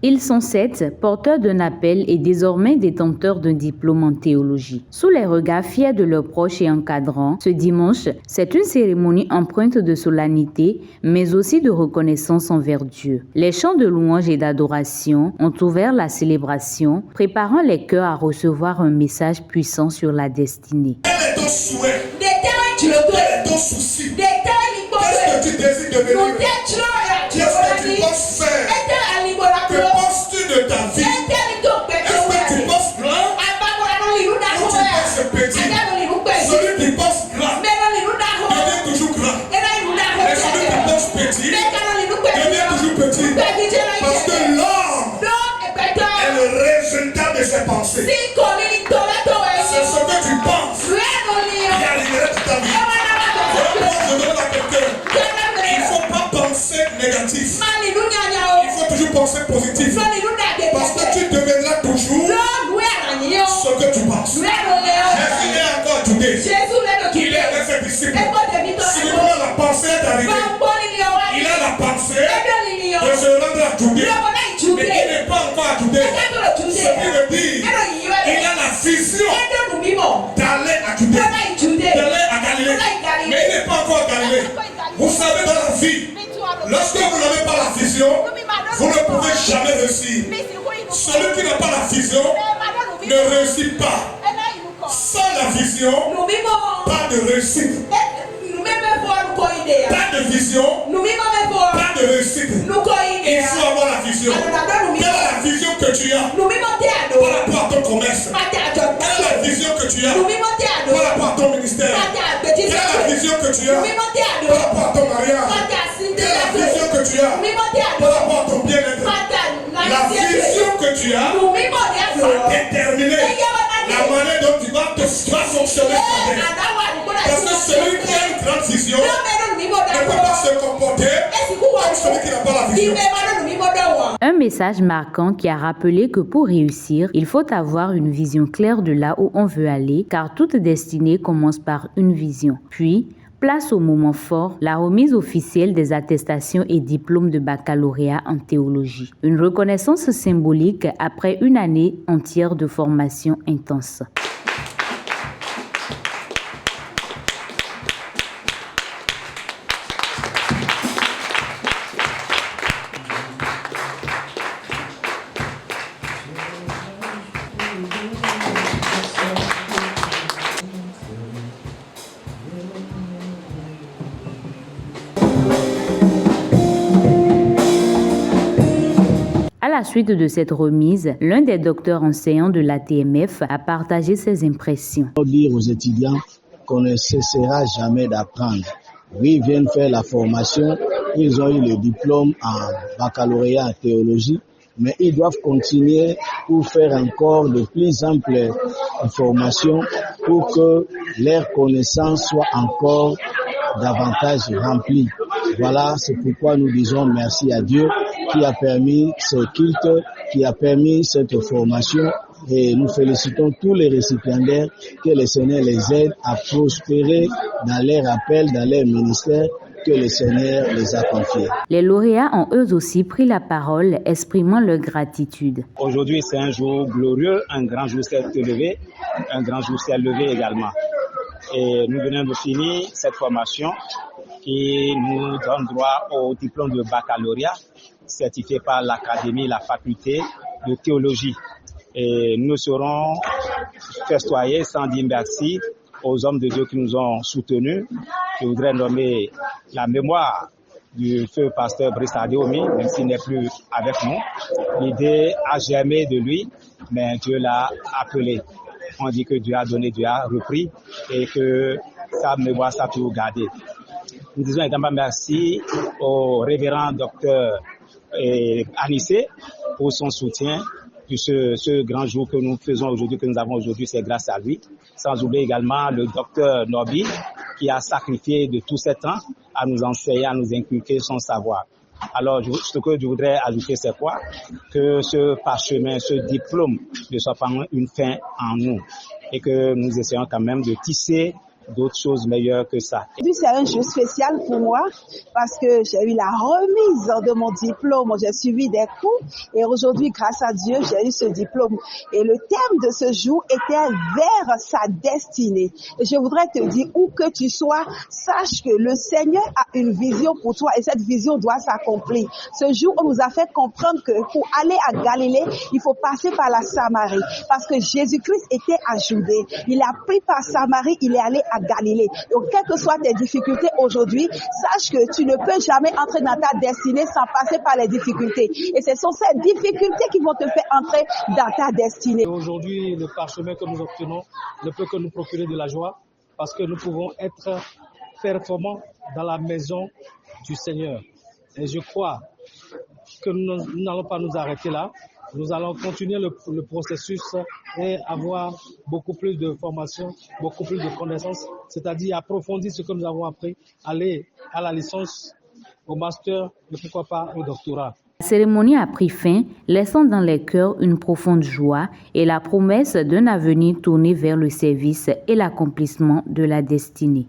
Ils sont 7, porteurs d'un appel et désormais détenteurs d'un diplôme en théologie. Sous les regards fiers de leurs proches et encadrants, ce dimanche, c'est une cérémonie empreinte de solennité, mais aussi de reconnaissance envers Dieu. Les chants de louange et d'adoration ont ouvert la célébration, préparant les cœurs à recevoir un message puissant sur la destinée. Quel est ton souhait? Quel est ton souci? Qu'est-ce que tu désires devenir? Qu'est-ce que tu penses faire? Que penses-tu de ta vie? Est-ce que tu penses grand ou tu penses petit? Celui qui pense grand devient toujours grand. Et celui qui pense petit devient toujours petit. Parce que l'homme est le résultat de ses pensées. C'est ce que tu penses qui arriverait toute ta vie. Je demande à quelqu'un, il ne faut pas penser négatif. Il faut toujours penser positif. Parce que tu deviendras toujours ce que tu penses. Jésus est encore today. Il est avec ses disciples. Si la pensée est arrivée, il a la pensée de se rendre à Judée. Mais il n'est pas encore à Judée. Ce qui veut dire, il a la vision d'aller à Judée, d'aller à Galilée. Mais il n'est pas encore à Galilée. Vous savez, dans la vie, lorsque vous n'avez pas la vision, vous ne pouvez jamais réussir. Celui qui n'a pas la vision ne réussit pas. Sans la vision, pas de réussite. Pas de vision, pas de réussite. Il faut avoir la vision. Quelle est la vision que tu as par rapport à ton commerce? Quelle est la vision que tu as par rapport à ton ministère? Quelle est la vision que tu as par rapport à ton mariage? Quelle est la vision que tu as par rapport à ton bien-être? La vision que tu as va déterminer la manière dont tu vas fonctionner. Parce que celui qui a une grande vision ne peut pas se comporter comme celui qui n'a pas la vision. Un message marquant qui a rappelé que pour réussir, il faut avoir une vision claire de là où on veut aller, car toute destinée commence par une vision. Puis, place au moment fort, la remise officielle des attestations et diplômes de baccalauréat en théologie. Une reconnaissance symbolique après une année entière de formation intense. À la suite de cette remise, l'un des docteurs enseignants de l'ATMF a partagé ses impressions. Il faut dire aux étudiants qu'on ne cessera jamais d'apprendre. Oui, ils viennent faire la formation, ils ont eu le diplôme en baccalauréat en théologie, mais ils doivent continuer pour faire encore de plus amples formations pour que leur connaissance soit encore davantage remplie. Voilà, c'est pourquoi nous disons merci à Dieu qui a permis ce culte, qui a permis cette formation, et nous félicitons tous les récipiendaires, que le Seigneur les aide à prospérer dans leur appel, dans leur ministère que le Seigneur les a confiés. Les lauréats ont eux aussi pris la parole, exprimant leur gratitude. Aujourd'hui, c'est un jour glorieux, un grand jour s'est levé, un grand jour s'est levé également. Et nous venons de finir cette formation qui nous donne droit au diplôme de baccalauréat certifié par l'Académie, la faculté de théologie. Et nous serons festoyés sans dire merci aux hommes de Dieu qui nous ont soutenus. Je voudrais nommer la mémoire du feu pasteur Brice Adéomi, même s'il n'est plus avec nous. L'idée a germé de lui, mais Dieu l'a appelé. On dit que Dieu a donné, Dieu a repris et que sa mémoire sera toujours gardée. Nous disons également merci au révérend docteur Anissé pour son soutien de ce grand jour que nous faisons aujourd'hui, que nous avons aujourd'hui, c'est grâce à lui. Sans oublier également le docteur Nobi qui a sacrifié de tout ce temps à nous enseigner, à nous inculquer son savoir. Alors, ce que je voudrais ajouter, c'est quoi? Que ce parchemin, ce diplôme ne soit pas une fin en nous et que nous essayons quand même de tisser d'autres choses meilleures que ça. Aujourd'hui, c'est un jour spécial pour moi parce que j'ai eu la remise de mon diplôme. J'ai suivi des cours et aujourd'hui, grâce à Dieu, j'ai eu ce diplôme. Et le thème de ce jour était vers sa destinée. Et je voudrais te dire, où que tu sois, sache que le Seigneur a une vision pour toi et cette vision doit s'accomplir. Ce jour, on nous a fait comprendre que pour aller à Galilée, il faut passer par la Samarie parce que Jésus-Christ était à Judée. Il a pris par Samarie, il est allé à Galilée. Donc, quelles que soient tes difficultés aujourd'hui, sache que tu ne peux jamais entrer dans ta destinée sans passer par les difficultés. Et ce sont ces difficultés qui vont te faire entrer dans ta destinée. Aujourd'hui, le parchemin que nous obtenons ne peut que nous procurer de la joie parce que nous pouvons être performants dans la maison du Seigneur. Et je crois que nous n'allons pas nous arrêter là. Nous allons continuer le processus et avoir beaucoup plus de formation, beaucoup plus de connaissances, c'est-à-dire approfondir ce que nous avons appris, aller à la licence, au master et pourquoi pas au doctorat. La cérémonie a pris fin, laissant dans les cœurs une profonde joie et la promesse d'un avenir tourné vers le service et l'accomplissement de la destinée.